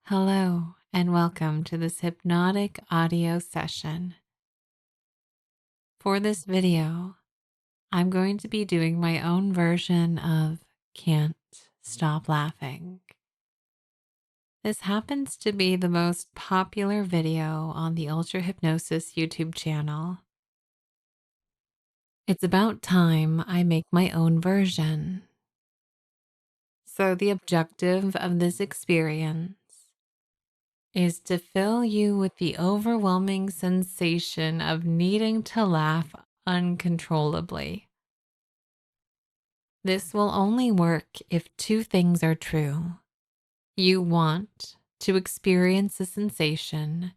Hello, and welcome to this hypnotic audio session. For this video, I'm going to be doing my own version of Can't Stop Laughing. This happens to be the most popular video on the Ultra Hypnosis YouTube channel. It's about time I make my own version. So the objective of this experience is to fill you with the overwhelming sensation of needing to laugh uncontrollably. This will only work if two things are true. You want to experience the sensation,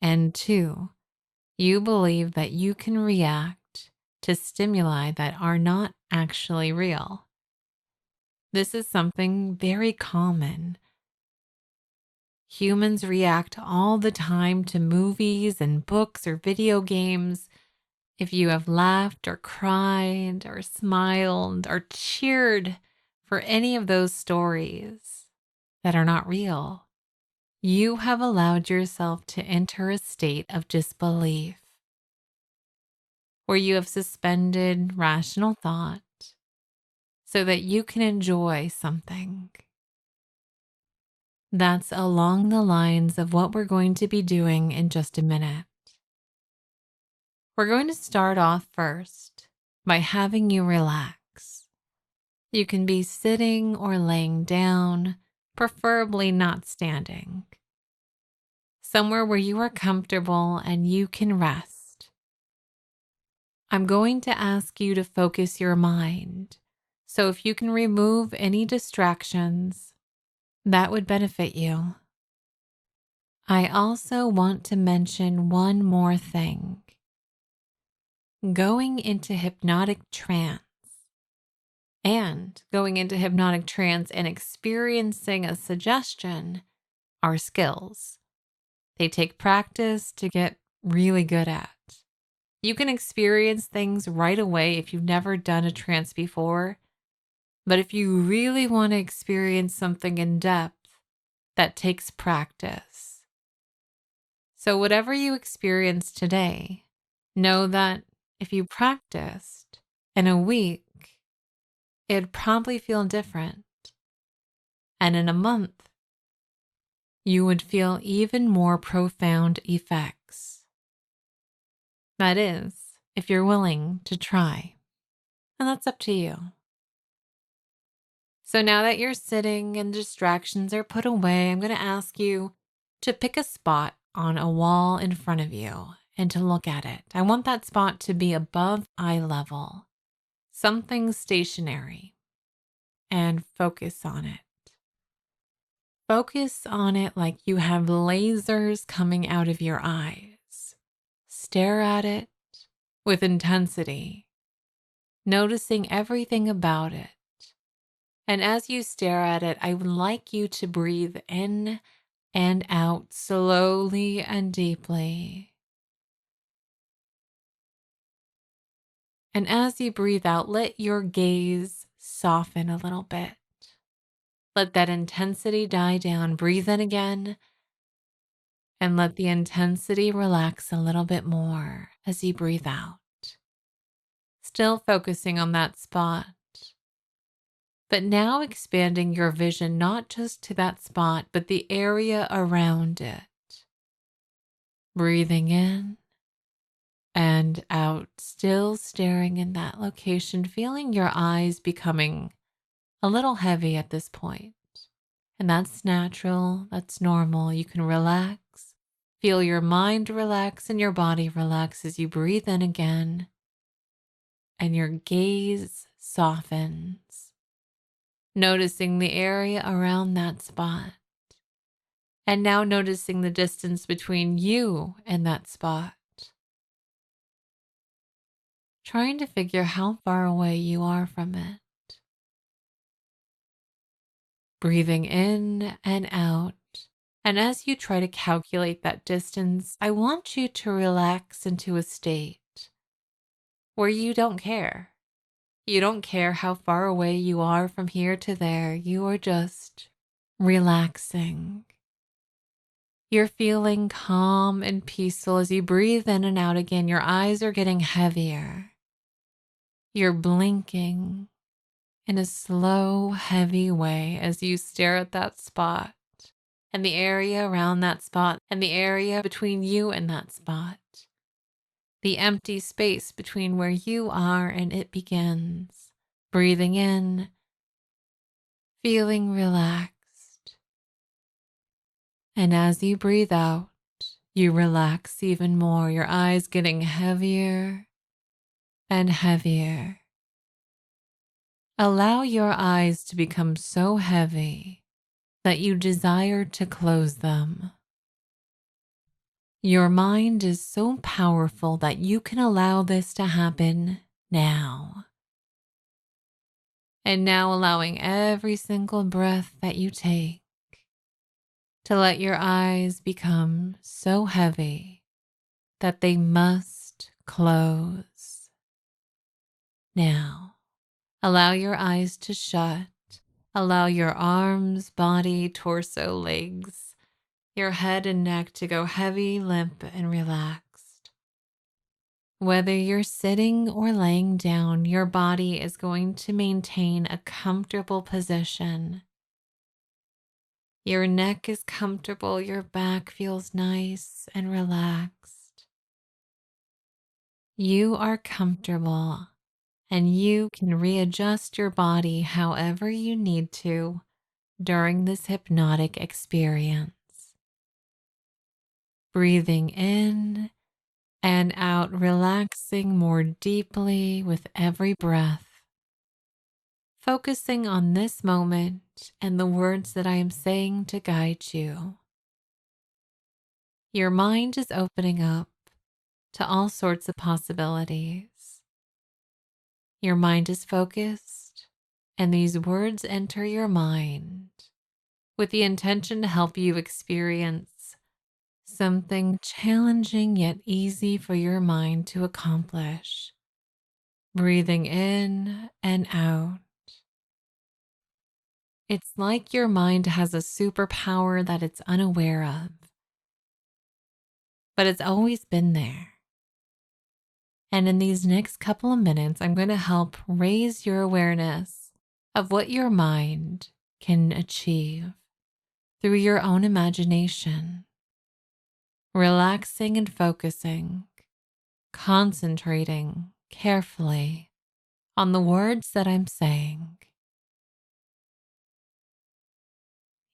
and two, you believe that you can react to stimuli that are not actually real. This is something very common. Humans react all the time to movies and books or video games. If you have laughed or cried or smiled or cheered for any of those stories that are not real, you have allowed yourself to enter a state of disbelief where you have suspended rational thought so that you can enjoy something. That's along the lines of what we're going to be doing in just a minute. We're going to start off first by having you relax. You can be sitting or laying down, preferably not standing. Somewhere where you are comfortable and you can rest. I'm going to ask you to focus your mind. So if you can remove any distractions, that would benefit you. I also want to mention one more thing. Going into hypnotic trance and experiencing a suggestion are skills. They take practice to get really good at. You can experience things right away if you've never done a trance before, but if you really want to experience something in depth, that takes practice. So whatever you experience today, know that if you practiced in a week, it'd probably feel different. And in a month, you would feel even more profound effects. That is, if you're willing to try. And that's up to you. So now that you're sitting and distractions are put away, I'm going to ask you to pick a spot on a wall in front of you and to look at it. I want that spot to be above eye level, something stationary, and focus on it. Focus on it like you have lasers coming out of your eyes. Stare at it with intensity, noticing everything about it. And as you stare at it, I would like you to breathe in and out slowly and deeply. And as you breathe out, let your gaze soften a little bit. Let that intensity die down. Breathe in again. And let the intensity relax a little bit more as you breathe out. Still focusing on that spot. But now expanding your vision not just to that spot, but the area around it. Breathing in and out, still staring in that location, feeling your eyes becoming a little heavy at this point. And that's natural, that's normal. You can relax, feel your mind relax and your body relax as you breathe in again, and your gaze softens. Noticing the area around that spot. And now noticing the distance between you and that spot. Trying to figure how far away you are from it. Breathing in and out. And as you try to calculate that distance, I want you to relax into a state where you don't care. You don't care how far away you are from here to there. You are just relaxing You're feeling calm and peaceful as you breathe in and out again. Your eyes are getting heavier. You're blinking in a slow, heavy way as you stare at that spot and the area around that spot and the area between you and that spot. The empty space between where you are and it begins. Breathing in, feeling relaxed. And as you breathe out, you relax even more, your eyes getting heavier and heavier. Allow your eyes to become so heavy that you desire to close them. Your mind is so powerful that you can allow this to happen now. And now allowing every single breath that you take to let your eyes become so heavy that they must close. Now, allow your eyes to shut. Allow your arms, body, torso, legs, your head and neck to go heavy, limp, and relaxed. Whether you're sitting or laying down, your body is going to maintain a comfortable position. Your neck is comfortable, your back feels nice and relaxed. You are comfortable, and you can readjust your body however you need to during this hypnotic experience. Breathing in and out, relaxing more deeply with every breath. Focusing on this moment and the words that I am saying to guide you. Your mind is opening up to all sorts of possibilities. Your mind is focused, and these words enter your mind with the intention to help you experience something challenging yet easy for your mind to accomplish. Breathing in and out. It's like your mind has a superpower that it's unaware of, but it's always been there. And in these next couple of minutes, I'm going to help raise your awareness of what your mind can achieve through your own imagination. Relaxing and focusing, concentrating carefully on the words that I'm saying.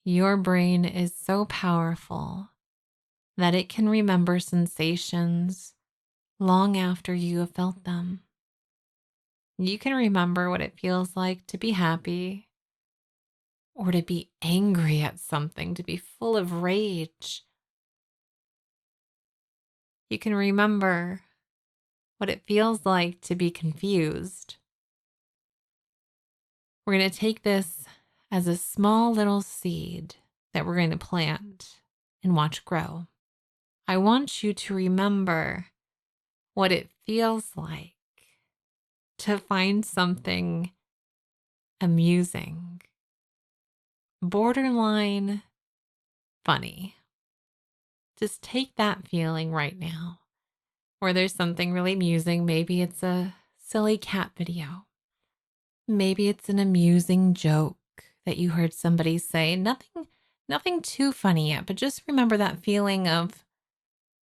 Your brain is so powerful that it can remember sensations long after you have felt them. You can remember what it feels like to be happy or to be angry at something, to be full of rage. You can remember what it feels like to be confused. We're going to take this as a small little seed that we're going to plant and watch grow. I want you to remember what it feels like to find something amusing, borderline funny. Just take that feeling right now, where there's something really amusing. Maybe it's a silly cat video. Maybe it's an amusing joke that you heard somebody say. Nothing too funny yet, but just remember that feeling of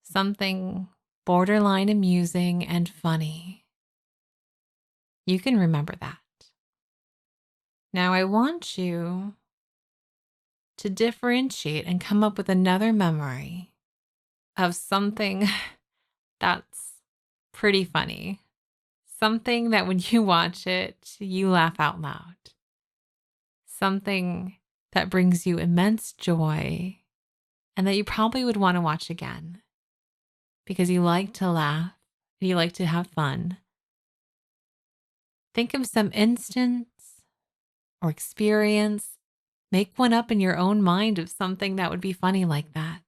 something borderline amusing and funny. You can remember that. Now I want you to differentiate and come up with another memory of something that's pretty funny. Something that when you watch it, you laugh out loud. Something that brings you immense joy and that you probably would want to watch again because you like to laugh and you like to have fun. Think of some instance or experience. Make one up in your own mind of something that would be funny like that.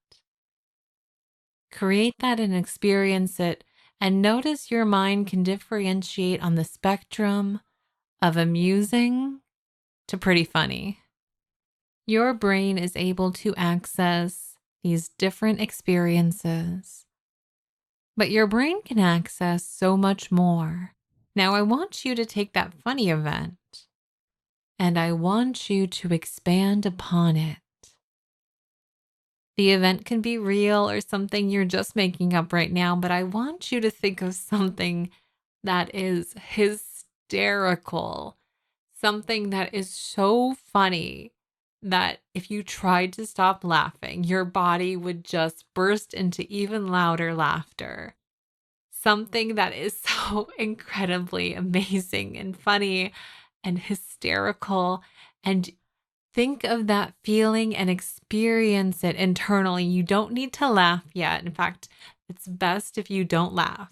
Create that and experience it, and notice your mind can differentiate on the spectrum of amusing to pretty funny. Your brain is able to access these different experiences. But your brain can access so much more. Now, I want you to take that funny event and I want you to expand upon it. The event can be real or something you're just making up right now, but I want you to think of something that is hysterical, something that is so funny that if you tried to stop laughing, your body would just burst into even louder laughter. Something that is so incredibly amazing and funny and hysterical. And think of that feeling and experience it internally. You don't need to laugh yet. In fact, it's best if you don't laugh.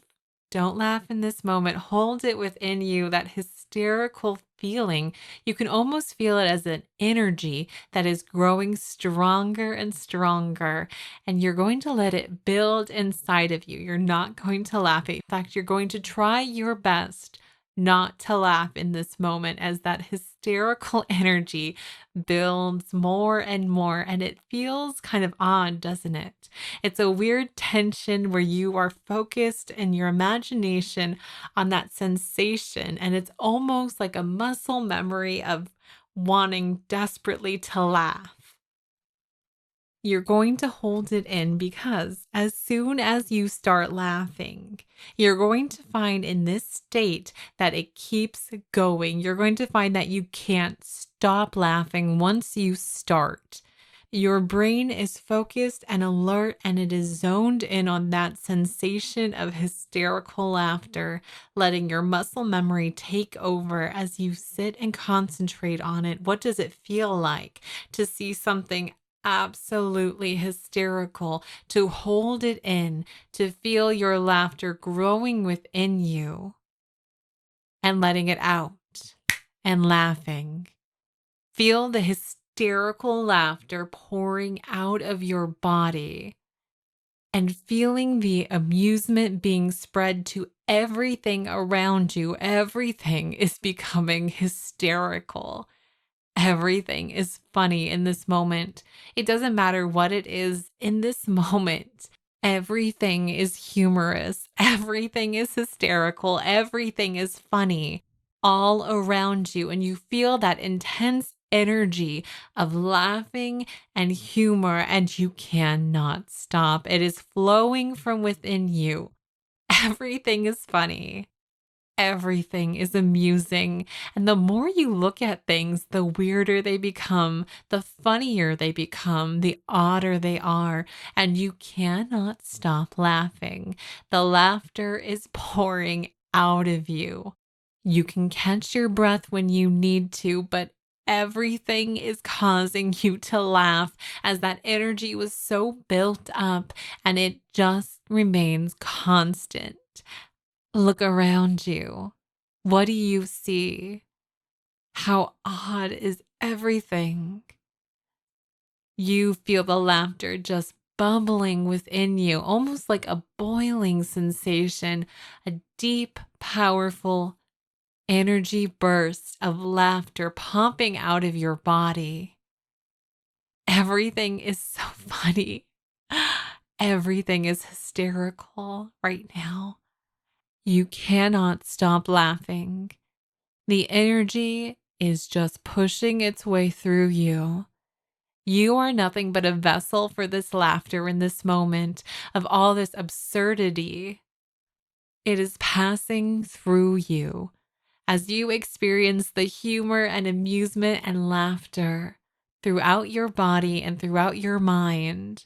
Don't laugh in this moment. Hold it within you, that hysterical feeling. You can almost feel it as an energy that is growing stronger and stronger. And you're going to let it build inside of you. You're not going to laugh. In fact, you're going to try your best not to laugh in this moment as that hysterical energy builds more and more. And it feels kind of odd, doesn't it? It's a weird tension where you are focused in your imagination on that sensation. And it's almost like a muscle memory of wanting desperately to laugh. You're going to hold it in because as soon as you start laughing, you're going to find in this state that it keeps going. You're going to find that you can't stop laughing once you start. Your brain is focused and alert and it is zoned in on that sensation of hysterical laughter, letting your muscle memory take over as you sit and concentrate on it. What does it feel like to see something absolutely hysterical, to hold it in, to feel your laughter growing within you and letting it out and laughing? Feel the hysterical laughter pouring out of your body and feeling the amusement being spread to everything around you. Everything is becoming hysterical. Everything is funny in this moment. It doesn't matter what it is in this moment. Everything is humorous. Everything is hysterical. Everything is funny all around you. And you feel that intense energy of laughing and humor, and you cannot stop. It is flowing from within you. Everything is funny. Everything is amusing. And the more you look at things, the weirder they become, the funnier they become, the odder they are. And you cannot stop laughing. The laughter is pouring out of you. You can catch your breath when you need to, but everything is causing you to laugh as that energy was so built up and it just remains constant. Look around you. What do you see? How odd is everything? You feel the laughter just bubbling within you, almost like a boiling sensation, a deep, powerful energy burst of laughter pumping out of your body. Everything is so funny. Everything is hysterical right now. You cannot stop laughing. The energy is just pushing its way through you. You are nothing but a vessel for this laughter in this moment of all this absurdity. It is passing through you as you experience the humor and amusement and laughter throughout your body and throughout your mind.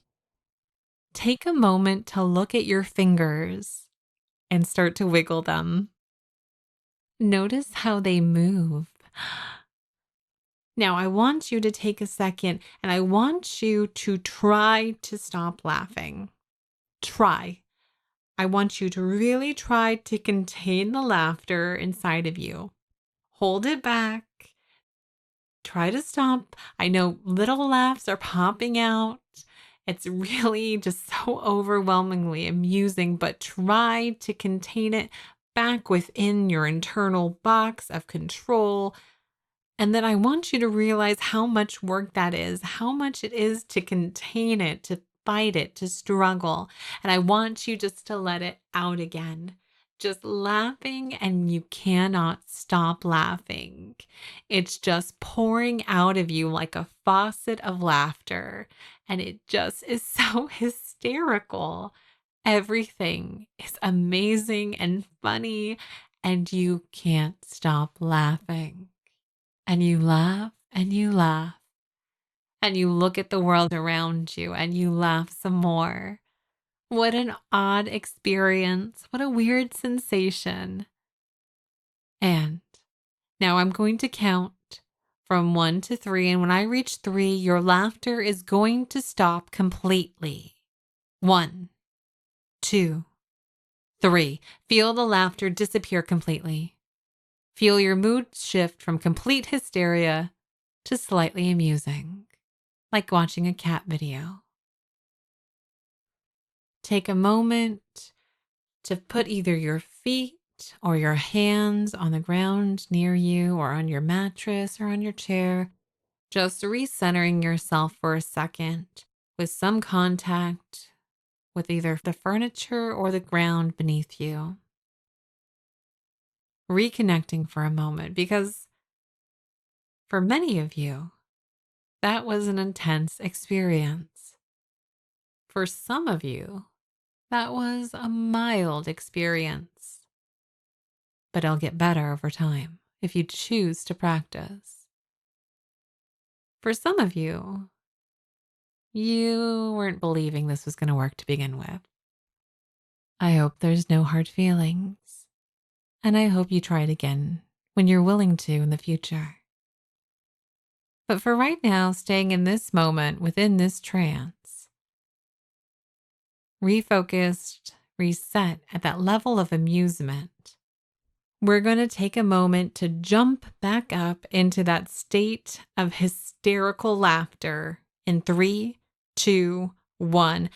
Take a moment to look at your fingers and start to wiggle them. Notice how they move. Now, I want you to take a second and I want you to try to stop laughing. Try. I want you to really try to contain the laughter inside of you. Hold it back. Try to stop. I know little laughs are popping out. It's really just so overwhelmingly amusing, but try to contain it back within your internal box of control. And then I want you to realize how much work that is, how much it is to contain it, to fight it, to struggle. And I want you just to let it out again. Just laughing, and you cannot stop laughing. It's just pouring out of you like a faucet of laughter. And it just is so hysterical. Everything is amazing and funny, and you can't stop laughing. And you laugh and you laugh, and you look at the world around you and you laugh some more. What an odd experience. What a weird sensation. And now I'm going to count from 1 to 3. And when I reach 3, your laughter is going to stop completely. 1, 2, 3. Feel the laughter disappear completely. Feel your mood shift from complete hysteria to slightly amusing, like watching a cat video. Take a moment to put either your feet or your hands on the ground near you, or on your mattress, or on your chair, just recentering yourself for a second with some contact with either the furniture or the ground beneath you. Reconnecting for a moment, because for many of you, that was an intense experience. For some of you, that was a mild experience. But it'll get better over time if you choose to practice. For some of you, you weren't believing this was going to work to begin with. I hope there's no hard feelings. And I hope you try it again when you're willing to in the future. But for right now, staying in this moment within this trance, refocused, reset at that level of amusement, we're going to take a moment to jump back up into that state of hysterical laughter in 3, 2, 1.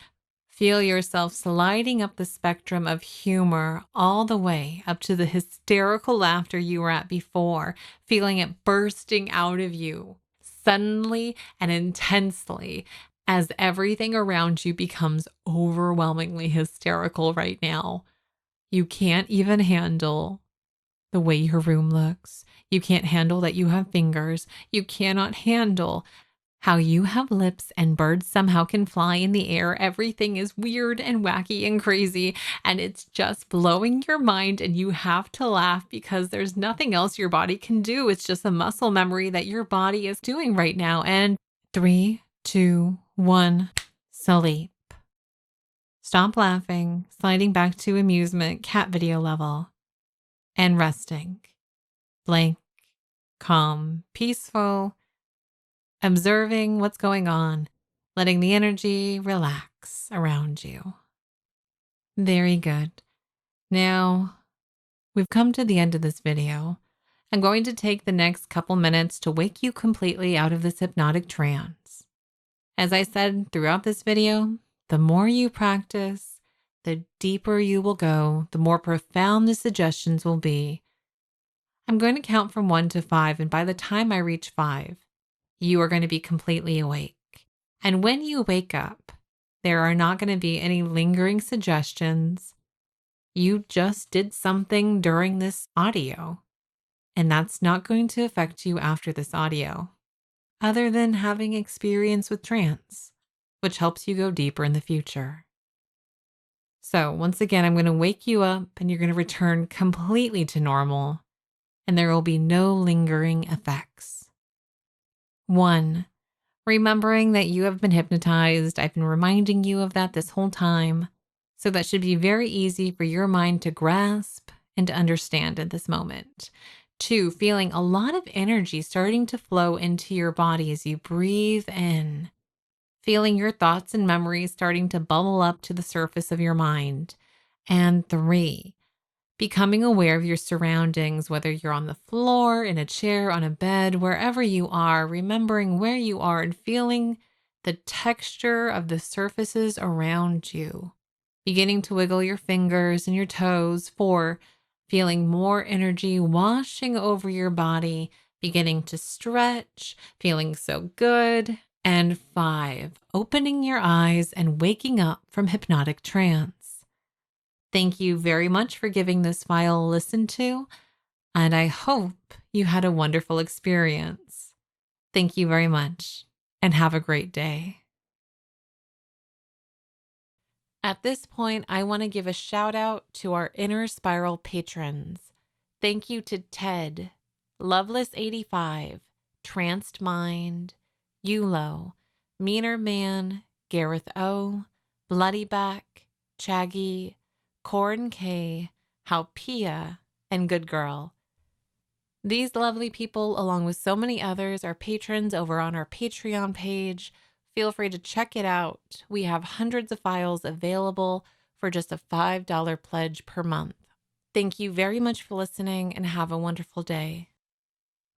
Feel yourself sliding up the spectrum of humor all the way up to the hysterical laughter you were at before, feeling it bursting out of you suddenly and intensely as everything around you becomes overwhelmingly hysterical right now. You can't even handle the way your room looks. You can't handle that you have fingers. You cannot handle how you have lips and birds somehow can fly in the air. Everything is weird and wacky and crazy, and it's just blowing your mind, and you have to laugh because there's nothing else your body can do. It's just a muscle memory that your body is doing right now. And 3, 2, 1, sleep. Stop laughing, sliding back to amusement, cat video level, and resting. Blank, calm, peaceful, observing what's going on, letting the energy relax around you. Very good. Now, we've come to the end of this video. I'm going to take the next couple minutes to wake you completely out of this hypnotic trance. As I said throughout this video, the more you practice, the deeper you will go, the more profound the suggestions will be. I'm going to count from 1 to 5, and by the time I reach 5, you are going to be completely awake. And when you wake up, there are not going to be any lingering suggestions. You just did something during this audio, and that's not going to affect you after this audio, other than having experience with trance, which helps you go deeper in the future. So once again, I'm going to wake you up, and you're going to return completely to normal, and there will be no lingering effects. 1, remembering that you have been hypnotized. I've been reminding you of that this whole time. So that should be very easy for your mind to grasp and to understand at this moment. 2, feeling a lot of energy starting to flow into your body as you breathe in. Feeling your thoughts and memories starting to bubble up to the surface of your mind. And 3, becoming aware of your surroundings, whether you're on the floor, in a chair, on a bed, wherever you are, remembering where you are and feeling the texture of the surfaces around you. Beginning to wiggle your fingers and your toes. 4, feeling more energy washing over your body, beginning to stretch, feeling so good. And 5, opening your eyes and waking up from hypnotic trance. Thank you very much for giving this file a listen to, and I hope you had a wonderful experience. Thank you very much, and have a great day. At this point, I want to give a shout out to our Inner Spiral patrons. Thank you to Ted, Loveless85, Tranced Mind, Yulo, Meaner Man, Gareth O, Bloodyback, Chaggy, Corn K, haupia, and Good Girl. These lovely people, along with so many others, are patrons over on our Patreon page. Feel free to check it out. We have hundreds of files available for just a $5 pledge per month. Thank you very much for listening and have a wonderful day.